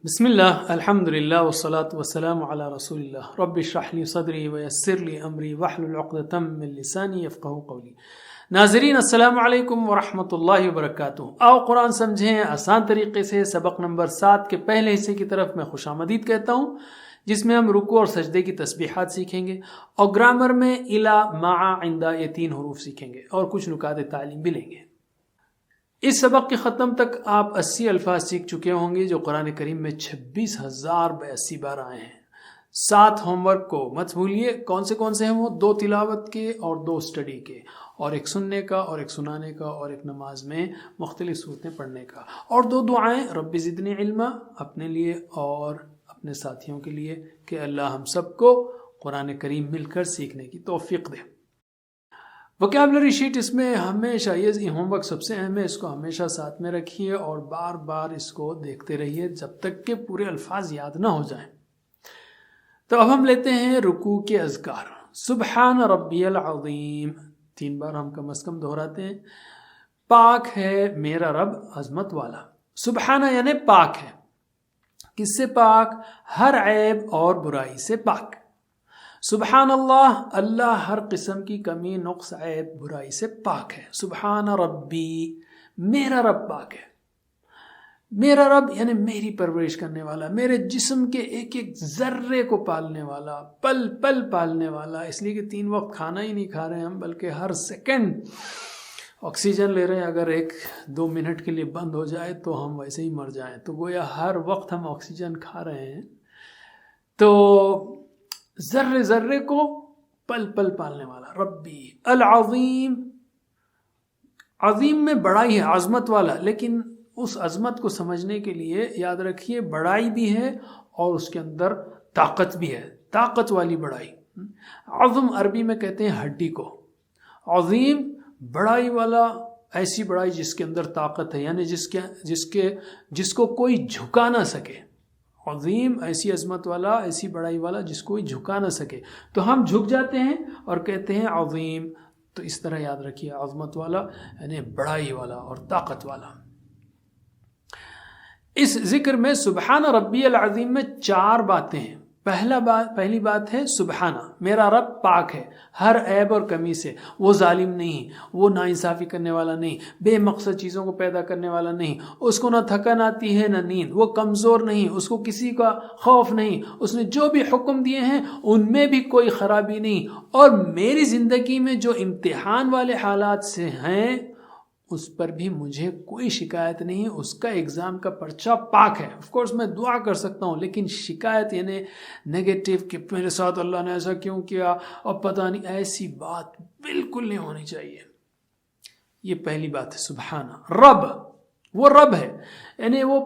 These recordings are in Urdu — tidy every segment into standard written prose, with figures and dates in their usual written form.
بسم اللہ الحمد للہ والصلاة والسلام علی رسول اللہ رب اشرح لی صدری ویسر لی امری واحلل عقدۃ من لسانی یفقہوا قولی۔ ناظرین السلام علیکم ورحمۃ اللہ وبرکاتہ۔ آؤ قرآن سمجھیں آسان طریقے سے۔ سبق نمبر 7 کے پہلے حصے کی طرف میں خوش آمدید کہتا ہوں، جس میں ہم رکوع اور سجدے کی تسبیحات سیکھیں گے اور گرامر میں الا مع عند یہ 3 حروف سیکھیں گے اور کچھ نکات تعلیم بھی لیں گے۔ اس سبق کے ختم تک آپ 80 الفاظ سیکھ چکے ہوں گے جو قرآن کریم میں 26,082 بار آئے ہیں۔ 7 ہوم ورک کو مت بھولیے۔ کون سے ہیں وہ؟ 2 تلاوت کے اور 2 اسٹڈی کے، اور 1 سننے کا اور 1 سنانے کا، اور 1 نماز میں مختلف صورتیں پڑھنے کا، اور 2 دعائیں رب زدنی علما اپنے لیے اور اپنے ساتھیوں کے لیے کہ اللہ ہم سب کو قرآن کریم مل کر سیکھنے کی توفیق دے۔ ووکیبلری شیٹ اس میں ہمیشہ، یہ ہوم ورک سب سے اہم ہے، اس کو ہمیشہ ساتھ میں رکھیے اور بار بار اس کو دیکھتے رہیے جب تک کہ پورے الفاظ یاد نہ ہو جائیں۔ تو اب ہم لیتے ہیں رکوع کے اذکار۔ سبحان ربی العظیم 3 بار ہم کم از کم دہراتے ہیں۔ پاک ہے میرا رب عظمت والا۔ سبحانہ یعنی پاک ہے۔ کس سے پاک؟ ہر عیب اور برائی سے پاک۔ سبحان اللہ، اللہ ہر قسم کی کمی نقص عیب برائی سے پاک ہے۔ سبحان ربی، میرا رب پاک ہے۔ میرا رب یعنی میری پرورش کرنے والا، میرے جسم کے ایک ایک ذرے کو پالنے والا، پل پل پالنے والا۔ اس لیے کہ 3 وقت کھانا ہی نہیں کھا رہے ہیں ہم، بلکہ ہر سیکنڈ آکسیجن لے رہے ہیں۔ اگر 1-2 منٹ کے لیے بند ہو جائے تو ہم ویسے ہی مر جائیں، تو گویا ہر وقت ہم آکسیجن کھا رہے ہیں۔ تو ذرے ذرے کو پل پل پالنے والا ربی العظیم۔ عظیم میں بڑائی ہے، عظمت والا، لیکن اس عظمت کو سمجھنے کے لیے یاد رکھیے بڑائی بھی ہے اور اس کے اندر طاقت بھی ہے، طاقت والی بڑائی۔ عظم عربی میں کہتے ہیں ہڈی کو۔ عظیم بڑائی والا، ایسی بڑائی جس کے اندر طاقت ہے، یعنی جس کو کوئی جھکا نہ سکے۔ عظیم ایسی عظمت والا، ایسی بڑائی والا جس کو کوئی جھکا نہ سکے، تو ہم جھک جاتے ہیں اور کہتے ہیں عظیم۔ تو اس طرح یاد رکھیے عظمت والا یعنی بڑائی والا اور طاقت والا۔ اس ذکر میں سبحان ربی العظیم میں 4 باتیں ہیں۔ پہلی بات ہے سبحانہ، میرا رب پاک ہے ہر عیب اور کمی سے۔ وہ ظالم نہیں، وہ ناانصافی کرنے والا نہیں، بے مقصد چیزوں کو پیدا کرنے والا نہیں، اس کو نہ تھکن آتی ہے نہ نیند، وہ کمزور نہیں، اس کو کسی کا خوف نہیں، اس نے جو بھی حکم دیے ہیں ان میں بھی کوئی خرابی نہیں، اور میری زندگی میں جو امتحان والے حالات سے ہیں اس پر بھی مجھے کوئی شکایت نہیں، اس کا ایگزام کا پرچہ پاک ہے۔ آف کورس میں دعا کر سکتا ہوں، لیکن شکایت یعنی نیگیٹو کہ میرے ساتھ اللہ نے ایسا کیوں کیا اور پتہ نہیں، ایسی بات بالکل نہیں ہونی چاہیے۔ یہ پہلی بات ہے سبحانہ۔ رب، وہ رب ہے، یعنی وہ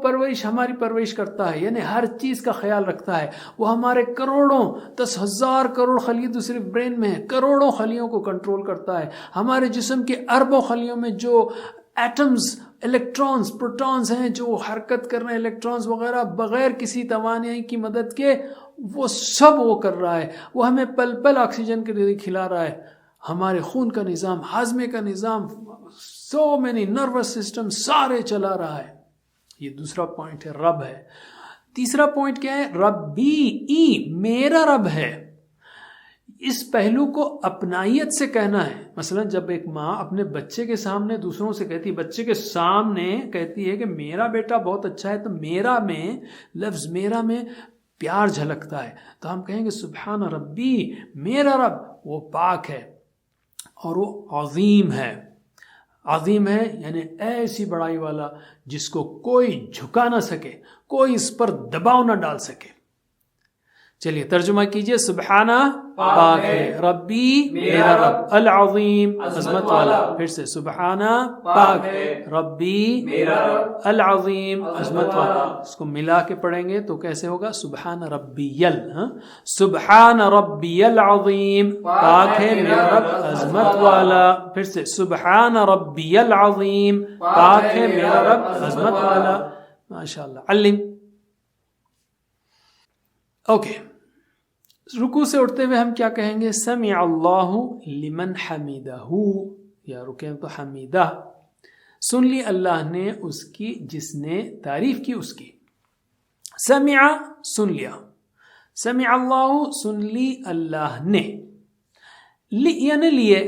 ہماری پرورش کرتا ہے، یعنی ہر چیز کا خیال رکھتا ہے۔ وہ ہمارے کروڑوں 10,000 کروڑ خلیے تو صرف برین میں ہے، کروڑوں خلیوں کو کنٹرول کرتا ہے۔ ہمارے جسم کے اربوں خلیوں میں جو ایٹمز، الیکٹرانز، پروٹونز ہیں جو حرکت کر رہے ہیں، الیکٹرانز وغیرہ، بغیر کسی توانائی کی مدد کے وہ سب وہ کر رہا ہے۔ وہ ہمیں پل پل آکسیجن کے لیے کھلا رہا ہے۔ ہمارے خون کا نظام، ہاضمے کا نظام، سو مینی نروس سسٹم سارے چلا رہا ہے۔ یہ دوسرا پوائنٹ ہے، رب ہے۔ تیسرا پوائنٹ کیا ہے؟ ربی، میرا رب ہے۔ اس پہلو کو اپنائیت سے کہنا ہے۔ مثلا جب ایک ماں اپنے بچے کے سامنے دوسروں سے کہتی، بچے کے سامنے کہتی ہے کہ میرا بیٹا بہت اچھا ہے، تو میرا میں، لفظ میرا میں پیار جھلکتا ہے، تو ہم کہیں گے سبحان ربی، میرا رب وہ پاک ہے اور وہ عظیم ہے۔ عظیم ہے یعنی ایسی بڑائی والا جس کو کوئی جھکا نہ سکے، کوئی اس پر دباؤ نہ ڈال سکے۔ چلیے ترجمہ کیجئے۔ سبحانہ پاک ہے، ربی میرا رب، العظیم عظمت والا۔ پھر سے سبحانہ پاک ہے، ربی میرا رب، العظیم عظمت والا۔ اس کو ملا کے پڑھیں گے تو کیسے ہوگا؟ سبحان ربی سبحان ربی العظیم، پاک ہے میرا رب عظمت والا۔ پھر سے سبحان ربی العظیم، پاک ہے میرا رب عظمت والا۔ ماشاءاللہ، علم۔ اوکے، رکوع سے اٹھتے ہوئے ہم کیا کہیں گے؟ سمع اللہ لمن حمیدہ، یا رکیں تو حمیدہ، سن لی اللہ نے اس کی جس نے تعریف کی اس کی۔ سمع سن لیا، سمع اللہ سن لی اللہ نے، یعنی لیے،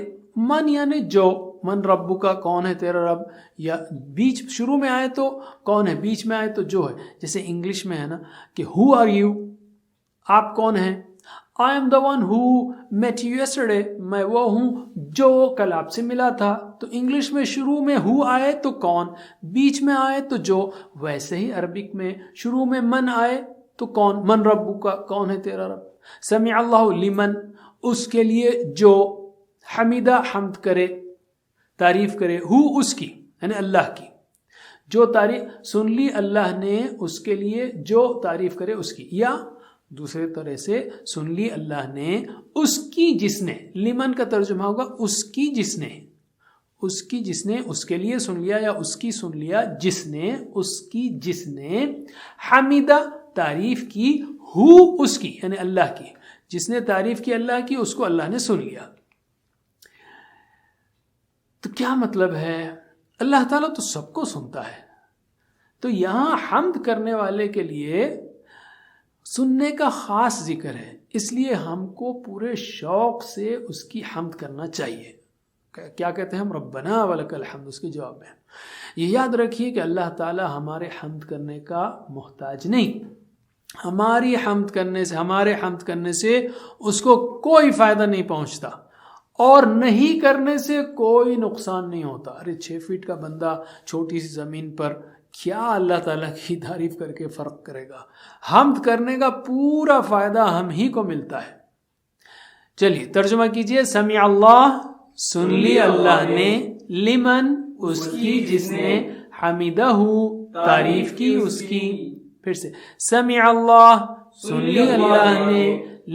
من یعنی جو، من ربو کا کون ہے تیرا رب، یا بیچ شروع میں آئے تو کون ہے، بیچ میں آئے تو جو ہے، جیسے انگلش میں ہے نا کہ who are you، آپ کون ہیں، I am the one who met you yesterday، میں وہ ہوں جو کل آپ سے ملا تھا، تو انگلش میں شروع میں who آئے تو کون، بیچ میں آئے تو جو، ویسے ہی عربک میں شروع میں من آئے تو کون، من ربو کا کون ہے تیرا رب، سمع اللہ لمن اس کے لیے جو، حمیدہ حمد کرے تعریف کرے، ہو اس کی یعنی اللہ کی، جو تعریف سن لی اللہ نے اس کے لیے جو تعریف کرے اس کی، یا دوسرے طرح سے سن لی اللہ نے اس کی جس نے، لمن کا ترجمہ ہوگا اس کی جس نے، اس کی جس نے، اس کے لیے سن لیا یا اس کی سن لیا جس نے، اس کی جس نے، حمیدہ تعریف کی، ہو اس کی یعنی اللہ کی، جس نے تعریف کی اللہ کی اس کو اللہ نے سن لیا۔ تو کیا مطلب ہے، اللہ تعالیٰ تو سب کو سنتا ہے، تو یہاں حمد کرنے والے کے لیے سننے کا خاص ذکر ہے، اس لیے ہم کو پورے شوق سے اس کی حمد کرنا چاہیے۔ کیا کہتے ہیں ہم، ربنا ولک الحمد، اس کے جواب میں یہ یاد رکھیے کہ اللہ تعالیٰ ہمارے حمد کرنے کا محتاج نہیں، ہماری حمد کرنے سے، ہمارے حمد کرنے سے اس کو کوئی فائدہ نہیں پہنچتا، اور نہیں کرنے سے کوئی نقصان نہیں ہوتا۔ ارے 6 فٹ کا بندہ چھوٹی سی زمین پر کیا اللہ تعالیٰ کی تعریف کر کے فرق کرے گا، حمد کرنے کا پورا فائدہ ہم ہی کو ملتا ہے۔ چلیے ترجمہ کیجئے، سمع اللہ سن لی اللہ نے، لمن اس کی جس نے، حمیدہ تعریف کی اس کی، پھر سے سمع اللہ سن لی اللہ نے،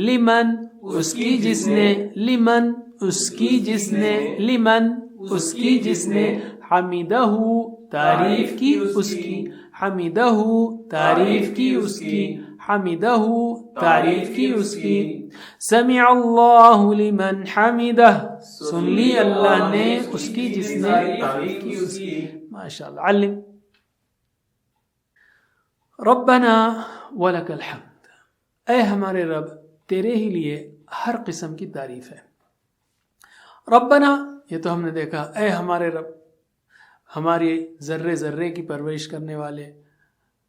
لمن اس کی جس نے، لمن اس کی جس نے، لمن اس کی جس نے، حمیدہ تعریف کی اس کی، حمیدہ تعریف کی اس کی، حمیدہ تعریف کی اس کی، سمع اللہ لمن حمیدہ سن لی اللہ نے اس کی جس نے تعریف کی اس کی۔ ماشاءاللہ، علم۔ ربنا ولک الحمد، اے ہمارے رب تیرے ہی لیے ہر قسم کی تعریف ہے۔ ربنا، یہ تو ہم نے دیکھا، اے ہمارے رب، ہماری ذرے ذرے کی پرورش کرنے والے،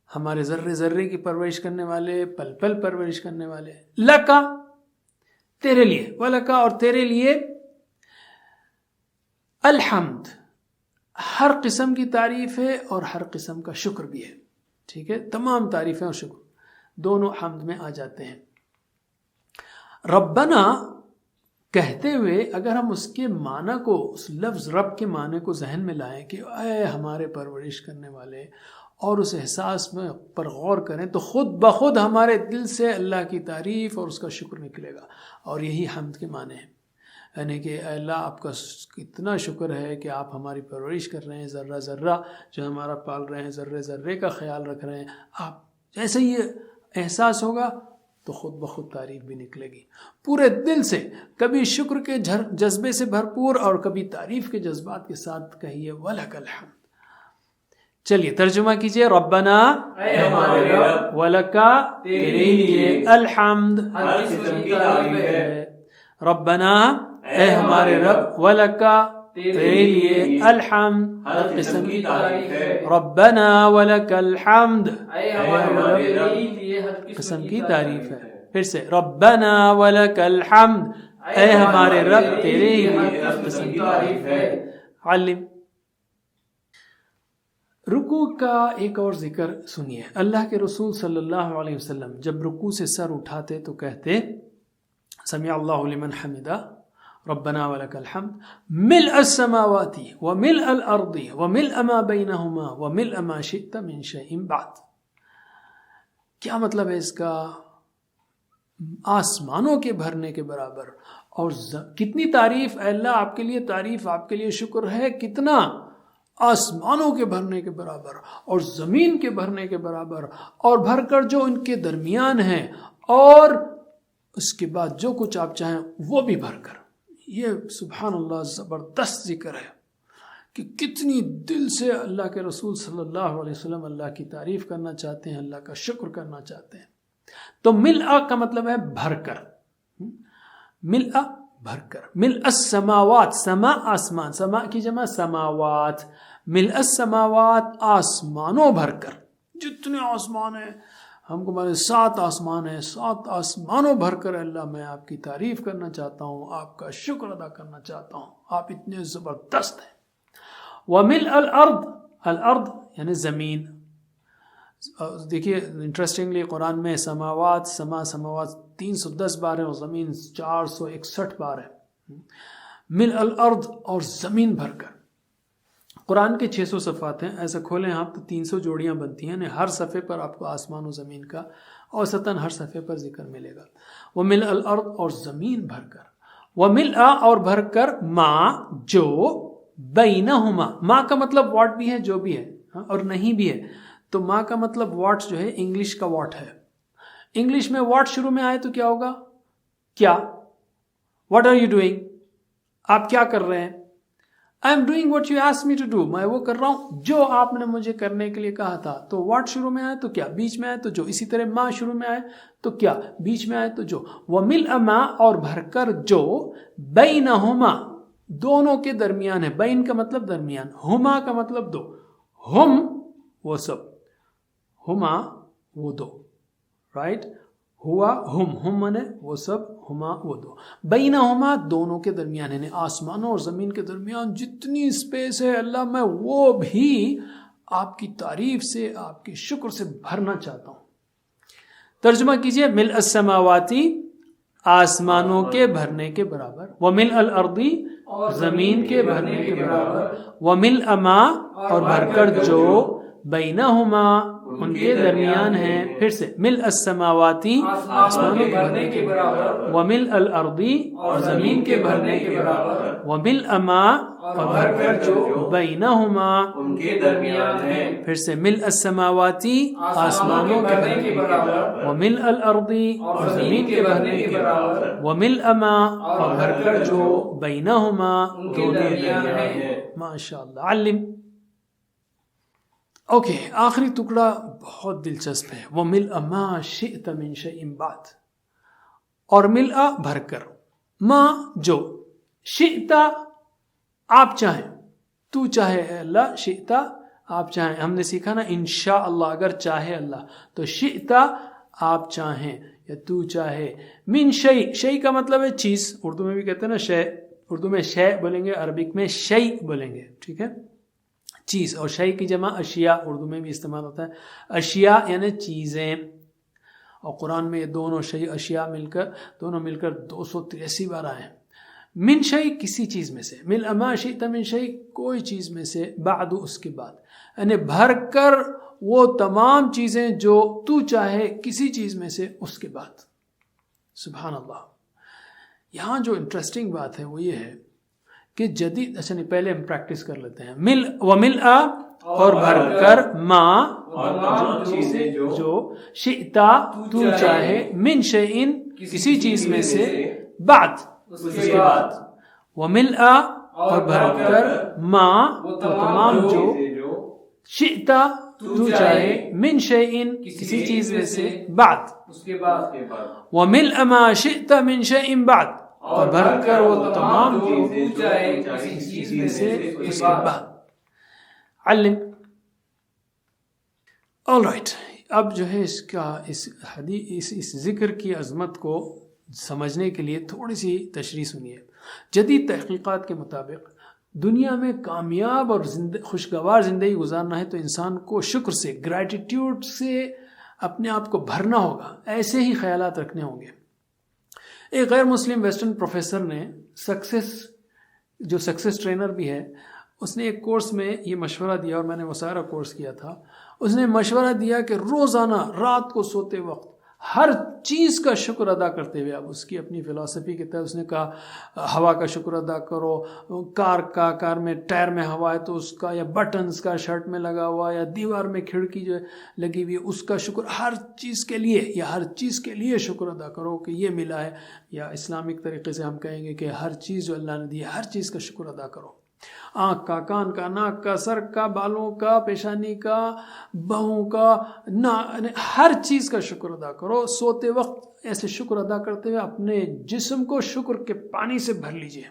ہمارے ذرے ذرے کی پرورش کرنے والے، پل پل پرورش کرنے والے، لکا تیرے لیے، ولکا اور تیرے لیے، الحمد ہر قسم کی تعریف ہے اور ہر قسم کا شکر بھی ہے، ٹھیک ہے، تمام تعریفیں اور شکر دونوں حمد میں آ جاتے ہیں۔ ربنا کہتے ہوئے اگر ہم اس کے معنی کو، اس لفظ رب کے معنی کو ذہن میں لائیں کہ اے ہمارے پرورش کرنے والے، اور اس احساس میں پر غور کریں تو خود بخود ہمارے دل سے اللہ کی تعریف اور اس کا شکر نکلے گا، اور یہی حمد کے معنی ہیں، یعنی کہ اے اللہ آپ کا اتنا شکر ہے کہ آپ ہماری پرورش کر رہے ہیں، ذرہ ذرہ جو ہمارا پال رہے ہیں، ذرے ذرے کا خیال رکھ رہے ہیں آپ، جیسے یہ احساس ہوگا تو خود بخود تعریف بھی نکلے گی پورے دل سے، کبھی شکر کے جذبے سے بھرپور اور کبھی تعریف کے جذبات کے ساتھ کہیے وَلَكَ الْحَمْدُ۔ چلیے ترجمہ کیجئے، ربنا اے ہمارے رب، وَلَكَ تیرے لیے الحمد ہر قسم کی تعریف ہے۔ ربنا اے ہمارے رب، وَلَكَ تیرے لیے الحمد ہر قسم کی تعریف ہے۔ ربنا وَلَكَ الحمد اے ہمارے رب، ہر قسم کی تعریف ہے۔ پھر سے ربنا وَلَكَ الحمد، اے ہمارے رب تیرے لیے ہر قسم کی تعریف ہے۔ علم۔ رکوع کا ایک اور ذکر سنیے، اللہ کے رسول صلی اللہ علیہ وسلم جب رکوع سے سر اٹھاتے تو کہتے سمع اللہ لمن حمدہ ربنا ولک الحمد ملء السماوات وملء الارض وملء ما بینہما وملء ما شئت من شیء بعد۔ کیا مطلب ہے اس کا؟ آسمانوں کے بھرنے کے برابر، اور کتنی تعریف، اے اللہ آپ کے لیے تعریف، آپ کے لیے شکر ہے، کتنا؟ آسمانوں کے بھرنے کے برابر اور زمین کے بھرنے کے برابر، اور بھر کر جو ان کے درمیان ہیں، اور اس کے بعد جو کچھ آپ چاہیں وہ بھی بھر کر۔ یہ سبحان اللہ زبردست ذکر ہے کہ کتنی دل سے اللہ کے رسول صلی اللہ علیہ وسلم اللہ کی تعریف کرنا چاہتے ہیں، اللہ کا شکر کرنا چاہتے ہیں. تو ملء کا مطلب ہے بھر کر، ملء بھر کر. ملء السماوات، سما آسمان، سما کی جمع سماوات، ملء السماوات آسمانوں بھر کر. جتنے آسمان ہیں ہم کو مانے 7 آسمان ہیں، 7 آسمانوں بھر کر اللہ میں آپ کی تعریف کرنا چاہتا ہوں، آپ کا شکر ادا کرنا چاہتا ہوں، آپ اتنے زبردست ہیں. وملء الارض، الارض یعنی زمین. دیکھیے انٹرسٹنگلی قرآن میں سماوات، سماوات 310 بار ہے اور زمین 461 بار ہے. ملء الارض اور زمین بھر کر. قرآن کے 600 صفحات ہیں، ایسا کھولیں آپ تو 300 جوڑیاں بنتی ہیں، ہر صفحے پر آپ کو آسمان و زمین کا اوسطاً ہر صفحے پر ذکر ملے گا. وملء الارض اور زمین بھر کر. وملء اور بھر کر ما جو بینہما، ما کا مطلب واٹ بھی ہے، جو بھی ہے اور نہیں بھی ہے. تو ما کا مطلب واٹ جو ہے انگلش کا واٹ ہے. انگلش میں واٹ شروع میں آئے تو کیا ہوگا؟ کیا. واٹ آر یو ڈوئنگ، آپ کیا کر رہے ہیں. I am doing what you ask me to do, میں وہ کر رہا ہوں جو آپ نے مجھے کرنے کے لیے کہا تھا. تو واٹ شروع میں آئے تو کیا، بیچ میں آئے تو جو. اسی طرح ما شروع میں آئے تو کیا، بیچ میں آئے تو جو. وملء ما اور بھر کر جو بینہما دونوں کے درمیان ہے. بین کا مطلب درمیان، ہما کا مطلب دو. ہم وہ سب، ہما وہ دو، رائٹ. ہوا ہم منے وہ سب، ہما وہ دو. بینہما دونوں کے درمیان، یعنی آسمانوں اور زمین کے درمیان جتنی اسپیس ہے اللہ میں وہ بھی آپ کی تعریف سے، آپ کے شکر سے بھرنا چاہتا ہوں. ترجمہ کیجئے، ملء السماواتی آسمانوں کے بھرنے کے برابر، وملء الارضی زمین کے بھرنے کے برابر، وملء ما اور بھر کر جو بینہما ان کے درمیان ہیں. پھر سے ملء السماواتی آسمانوں کے بھرنے کے برابر، وملء الارضی اور زمین کے بھرنے کے برابر، وملء ما اور بھر کر جو بینہما ان کے درمیان ہے. پھر سے ملء السماواتی آسمانوں کے بھرنے کے برابر، وملء الارضی اور زمین کے بھرنے کے برابر، وملء ما اور بھر کر جو بینہما ان کے درمیان ہے. ماشاء اللہ. علم. اوکے، آخری ٹکڑا بہت دلچسپ ہے. وَمِلْءَ مَا شِئْتَ مِنْ شَيْءٍ بَعْدَ، اور ملء بھر کر، ما جو، شئت آپ چاہیں، تو چاہے اے اللہ، شئت آپ چاہیں. ہم نے سیکھا نا انشاءاللہ اگر چاہے اللہ، تو شئت آپ چاہیں یا تو چاہے. من شیء، شیء کا مطلب ہے چیز، اردو میں بھی کہتے ہیں نا شے، اردو میں شے بولیں گے، عربک میں شیء بولیں گے، ٹھیک ہے. چیز، اور شیء کی جمع اشیاء اردو میں بھی استعمال ہوتا ہے. اشیاء یعنی چیزیں، اور قرآن میں یہ دونوں شیء اشیاء دونوں مل کر 283 بار آئے ہیں. من شیء کسی چیز میں سے، ملء ما شئت من شیء کوئی چیز میں سے، بعد اس کے بعد، یعنی بھر کر وہ تمام چیزیں جو تو چاہے کسی چیز میں سے اس کے بعد. سبحان اللہ. یہاں جو انٹرسٹنگ بات ہے وہ یہ ہے کہ جدید، اچھا نہیں پہلے ہم پریکٹس کر لیتے ہیں. وملء اور بھر کر ما چیزیں جو شئت تو چاہے، من شیء کسی چیز میں سے، بعد اس کے بعد. وملء اور بھر کر ما وہ تمام جو شئت تو چاہے، من شیء کسی چیز میں سے، بعد اس کے بعد. وملء ما شئت من شیء بعد اور بھر کر وہ تمام جو چاہے کسی چیز میں سے اس کے بعد. علم. آل رائٹ، اب جو ہے اس کا اس ذکر کی عظمت کو سمجھنے کے لیے تھوڑی سی تشریح سنیے. جدید تحقیقات کے مطابق دنیا میں کامیاب اور خوشگوار زندگی گزارنا ہے تو انسان کو شکر سے، گریٹیٹیوڈ سے اپنے آپ کو بھرنا ہوگا. ایسے ہی خیالات رکھنے ہوں گے. ایک غیر مسلم ویسٹرن پروفیسر نے جو سکسیس ٹرینر بھی ہے، اس نے ایک کورس میں یہ مشورہ دیا، اور میں نے وہ سارا کورس کیا تھا. اس نے مشورہ دیا کہ روزانہ رات کو سوتے وقت ہر چیز کا شکر ادا کرتے ہوئے، اب اس کی اپنی فلسفی کے تحت اس نے کہا ہوا کا شکر ادا کرو، کار میں ٹائر میں ہوا ہے تو اس کا، یا بٹنز کا شرٹ میں لگا ہوا، یا دیوار میں کھڑکی جو لگی ہوئی ہے اس کا شکر، ہر چیز کے لیے، یا ہر چیز کے لیے شکر ادا کرو کہ یہ ملا ہے. یا اسلامک طریقے سے ہم کہیں گے کہ ہر چیز جو اللہ نے دی ہے ہر چیز کا شکر ادا کرو. آنکھ کا، کان کا، ناک کا، سر کا، بالوں کا، پیشانی کا، بہوں کا، ہر چیز کا شکر ادا کرو. سوتے وقت ایسے شکر ادا کرتے ہوئے اپنے جسم کو شکر کے پانی سے بھر لیجئے.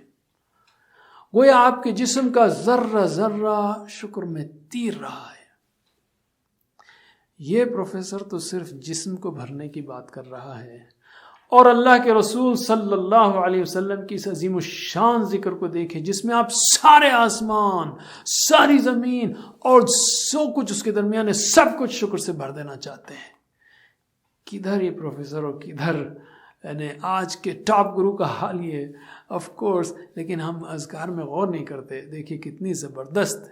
گویا آپ کے جسم کا ذرہ ذرہ شکر میں تیر رہا ہے. یہ پروفیسر تو صرف جسم کو بھرنے کی بات کر رہا ہے، اور اللہ کے رسول صلی اللہ علیہ وسلم کی اس عظیم الشان ذکر کو دیکھیں جس میں آپ سارے آسمان، ساری زمین اور سو کچھ اس کے درمیان ہے سب کچھ شکر سے بھر دینا چاہتے ہیں. کدھر یہ پروفیسر اور کدھر یعنی آج کے ٹاپ گرو کا حال یہ آف کورس. لیکن ہم اذکار میں غور نہیں کرتے. دیکھیے کتنی زبردست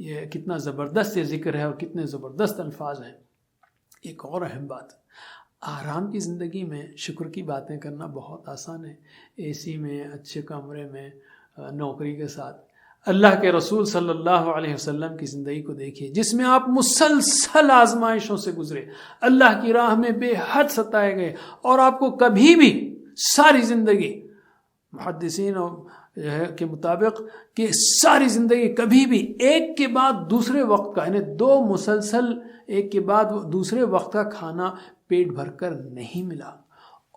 یہ، کتنا زبردست یہ ذکر ہے اور کتنے زبردست الفاظ ہیں. ایک اور اہم بات، آرام کی زندگی میں شکر کی باتیں کرنا بہت آسان ہے. اے سی میں، اچھے کمرے میں، نوکری کے ساتھ. اللہ کے رسول صلی اللہ علیہ وسلم کی زندگی کو دیکھیے جس میں آپ مسلسل آزمائشوں سے گزرے، اللہ کی راہ میں بے حد ستائے گئے، اور آپ کو کبھی بھی ساری زندگی، محدثین کے مطابق کہ ساری زندگی کبھی بھی ایک کے بعد دوسرے وقت کا، یعنی دو مسلسل ایک کے بعد دوسرے وقت کا کھانا پیٹ بھر کر نہیں ملا.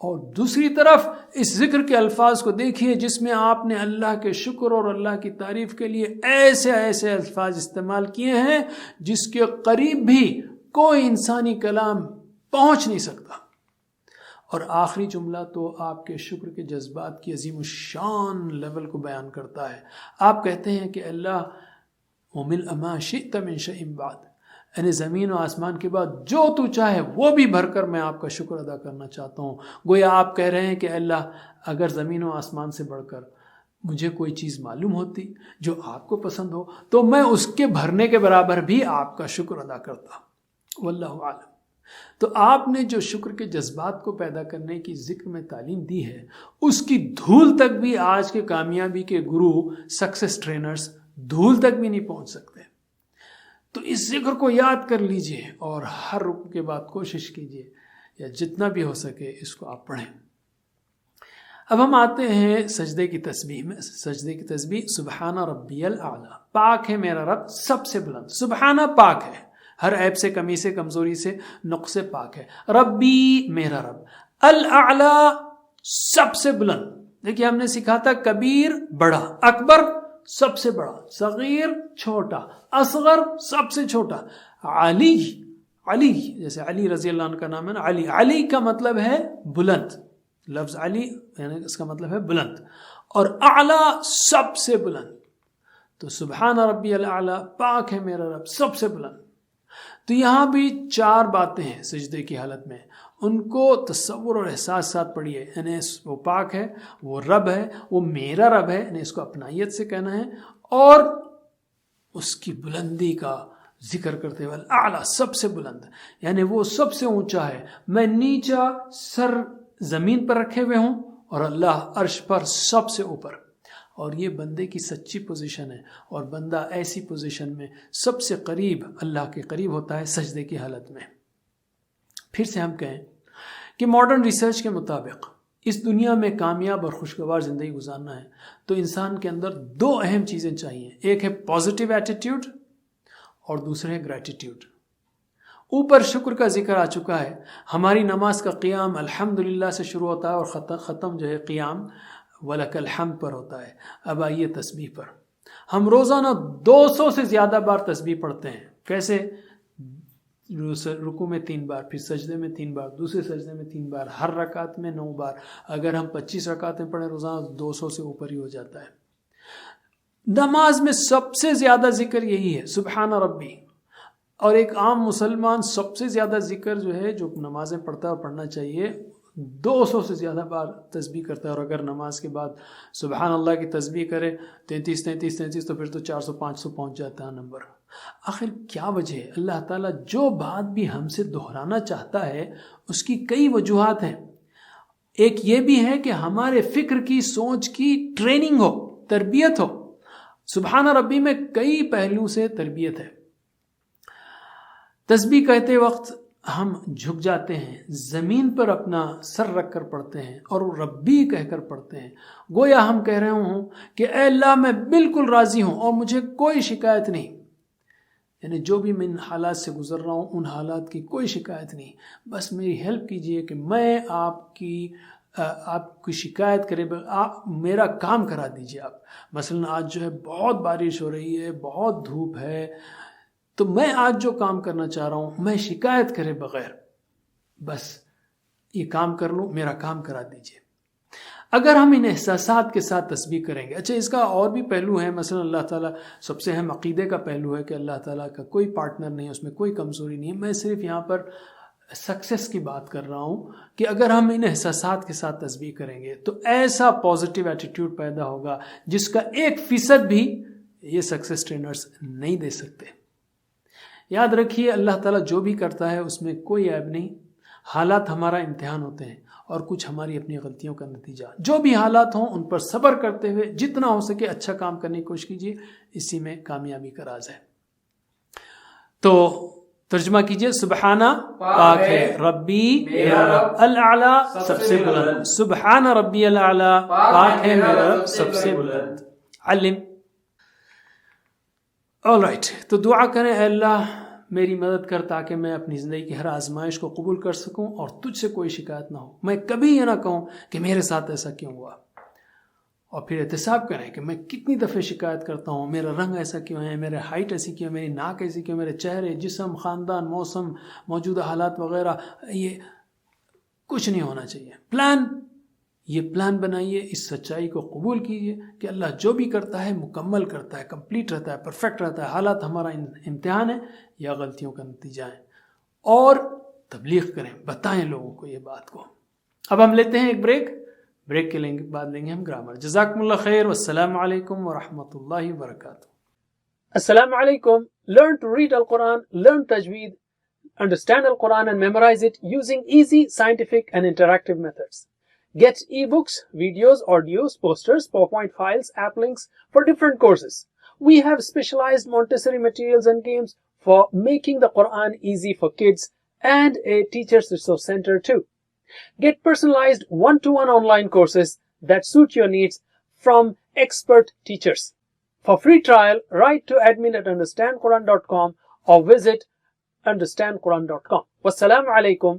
اور دوسری طرف اس ذکر کے الفاظ کو دیکھیے جس میں آپ نے اللہ کے شکر اور اللہ کی تعریف کے لیے ایسے ایسے الفاظ استعمال کیے ہیں جس کے قریب بھی کوئی انسانی کلام پہنچ نہیں سکتا. اور آخری جملہ تو آپ کے شکر کے جذبات کی عظیم الشان لیول کو بیان کرتا ہے. آپ کہتے ہیں کہ اللہ وَمِلْءَ مَا شِئْتَ مِنْ شَيْءٍ بَعْدَ، یعنی زمین و آسمان کے بعد جو تو چاہے وہ بھی بھر کر میں آپ کا شکر ادا کرنا چاہتا ہوں. گویا آپ کہہ رہے ہیں کہ اللہ اگر زمین و آسمان سے بڑھ کر مجھے کوئی چیز معلوم ہوتی جو آپ کو پسند ہو تو میں اس کے بھرنے کے برابر بھی آپ کا شکر ادا کرتا. واللہ عالم. تو آپ نے جو شکر کے جذبات کو پیدا کرنے کی ذکر میں تعلیم دی ہے اس کی دھول تک بھی آج کے کامیابی کے گرو، سکسیس ٹرینرز دھول تک بھی نہیں پہنچ سکتے. تو اس ذکر کو یاد کر لیجئے اور ہر رکوع کے بعد کوشش کیجئے یا جتنا بھی ہو سکے اس کو آپ پڑھیں. اب ہم آتے ہیں سجدے کی تسبیح میں. سجدے کی تسبیح سبحان ربی الاعلی، پاک ہے میرا رب سب سے بلند. سبحانہ پاک ہے، ہر عیب سے، کمی سے، کمزوری سے، نقص سے پاک ہے. ربی میرا رب، الاعلی سب سے بلند. دیکھیے ہم نے سیکھا تھا کبیر بڑا، اکبر سب سے بڑا، صغیر چھوٹا، اصغر سب سے چھوٹا، علی علی جیسے علی رضی اللہ عنہ کا نام ہے نا علی. علی کا مطلب ہے بلند، لفظ علی یعنی اس کا مطلب ہے بلند، اور اعلی سب سے بلند. تو سبحان ربی الاعلی، پاک ہے میرا رب سب سے بلند. تو یہاں بھی چار باتیں ہیں سجدے کی حالت میں، ان کو تصور اور احساس ساتھ پڑھیے. یعنی وہ پاک ہے، وہ رب ہے، وہ میرا رب ہے، یعنی اس کو اپنائیت سے کہنا ہے، اور اس کی بلندی کا ذکر کرتے ہوئے اعلیٰ سب سے بلند، یعنی وہ سب سے اونچا ہے. میں نیچا سر زمین پر رکھے ہوئے ہوں اور اللہ عرش پر سب سے اوپر. اور یہ بندے کی سچی پوزیشن ہے، اور بندہ ایسی پوزیشن میں سب سے قریب اللہ کے قریب ہوتا ہے سجدے کی حالت میں. پھر سے ہم کہیں کہ ماڈرن ریسرچ کے مطابق اس دنیا میں کامیاب اور خوشگوار زندگی گزارنا ہے تو انسان کے اندر دو اہم چیزیں چاہیے. ایک ہے پازیٹیو ایٹیٹیوڈ اور دوسرے ہے گریٹیٹیوڈ. اوپر شکر کا ذکر آ چکا ہے. ہماری نماز کا قیام الحمدللہ سے شروع ہوتا ہے اور ختم جو ہے قیام وَلَكَ الْحَمْدُ پر ہوتا ہے. اب آئیے تسبیح پر. ہم روزانہ 200 سے زیادہ بار تسبیح پڑھتے ہیں. کیسے؟ رکوع میں 3 بار، پھر سجدے میں 3 بار، دوسرے سجدے میں 3 بار، ہر رکعت میں 9 بار. اگر ہم 25 رکعتیں پڑھیں روزانہ 200 سے اوپر ہی ہو جاتا ہے. نماز میں سب سے زیادہ ذکر یہی ہے سبحان ربی. اور ایک عام مسلمان سب سے زیادہ ذکر جو ہے جو نمازیں پڑھتا ہے اور پڑھنا چاہیے 200 سے زیادہ بار تسبیح کرتا ہے. اور اگر نماز کے بعد سبحان اللہ کی تسبیح کرے 33 تو پھر تو 400-500 پہنچ جاتا ہے نمبر. آخر کیا وجہ ہے؟ اللہ تعالیٰ جو بات بھی ہم سے دہرانا چاہتا ہے اس کی کئی وجوہات ہیں. ایک یہ بھی ہے کہ ہمارے فکر کی، سوچ کی ٹریننگ ہو، تربیت ہو. سبحان ربی میں کئی پہلو سے تربیت ہے. تسبیح کہتے وقت ہم جھک جاتے ہیں, زمین پر اپنا سر رکھ کر پڑھتے ہیں اور ربی کہہ کر پڑھتے ہیں, گویا ہم کہہ رہے ہوں کہ اے اللہ میں بالکل راضی ہوں اور مجھے کوئی شکایت نہیں. یعنی جو بھی میں ان حالات سے گزر رہا ہوں ان حالات کی کوئی شکایت نہیں, بس میری ہیلپ کیجئے کہ میں آپ کی شکایت کرے, آپ میرا کام کرا دیجئے. آپ مثلا آج جو ہے بہت بارش ہو رہی ہے, بہت دھوپ ہے, تو میں آج جو کام کرنا چاہ رہا ہوں میں شکایت کرے بغیر بس یہ کام کر لوں, میرا کام کرا دیجئے. اگر ہم ان احساسات کے ساتھ تسبیح کریں گے. اچھا اس کا اور بھی پہلو ہے, مثلا اللہ تعالیٰ سب سے اہم عقیدے کا پہلو ہے کہ اللہ تعالیٰ کا کوئی پارٹنر نہیں, اس میں کوئی کمزوری نہیں ہے. میں صرف یہاں پر سکسیس کی بات کر رہا ہوں کہ اگر ہم ان احساسات کے ساتھ تسبیح کریں گے تو ایسا پازیٹیو ایٹیٹیوڈ پیدا ہوگا جس کا 1% بھی یہ سکسیس ٹرینرز نہیں دے سکتے. یاد رکھیے اللہ تعالیٰ جو بھی کرتا ہے اس میں کوئی عیب نہیں. حالات ہمارا امتحان ہوتے ہیں اور کچھ ہماری اپنی غلطیوں کا نتیجہ. جو بھی حالات ہوں ان پر صبر کرتے ہوئے جتنا ہو سکے اچھا کام کرنے کی کوشش کیجیے, اسی میں کامیابی کا راز ہے. تو ترجمہ کیجیے, سبحانہ پاک ہے ربی میرا رب, الاعلیٰ سب سے بلند, سبحان ربی الاعلیٰ پاک ہے میرا رب سب سے بلند. علم. آل رائٹ, تو دعا کریں اے اللہ میری مدد کر تاکہ میں اپنی زندگی کی ہر آزمائش کو قبول کر سکوں اور تجھ سے کوئی شکایت نہ ہو. میں کبھی یہ نہ کہوں کہ میرے ساتھ ایسا کیوں ہوا, اور پھر احتساب کریں کہ میں کتنی دفعہ شکایت کرتا ہوں, میرا رنگ ایسا کیوں ہے, میرے ہائٹ ایسی کیوں, میری ناک ایسی کیوں, میرے چہرے, جسم, خاندان, موسم, موجودہ حالات وغیرہ. یہ کچھ نہیں ہونا چاہیے. یہ پلان بنائیے, اس سچائی کو قبول کیجیے کہ اللہ جو بھی کرتا ہے مکمل کرتا ہے, کمپلیٹ رہتا ہے, پرفیکٹ رہتا ہے. حالات ہمارا امتحان ہے یا غلطیوں کا نتیجہ ہے, اور تبلیغ کریں, بتائیں لوگوں کو یہ بات کو. اب ہم لیتے ہیں ایک بریک کے بعد لیں گے ہم گرامر. جزاکم اللہ خیر, والسلام علیکم ورحمۃ اللہ وبرکاتہ. السلام علیکم. Learn to read Al-Quran, learn tajweed, understand Al-Quran and memorize it using easy, scientific and interactive methods. Get ebooks, videos, audios, posters, PowerPoint files, app links for different courses. We have specialized Montessori materials and games for making the Quran easy for kids and a teacher's resource center too. Get personalized one-to-one online courses that suit your needs from expert teachers. For free trial, write to admin@understandquran.com or visit understandquran.com. Wassalamu alaikum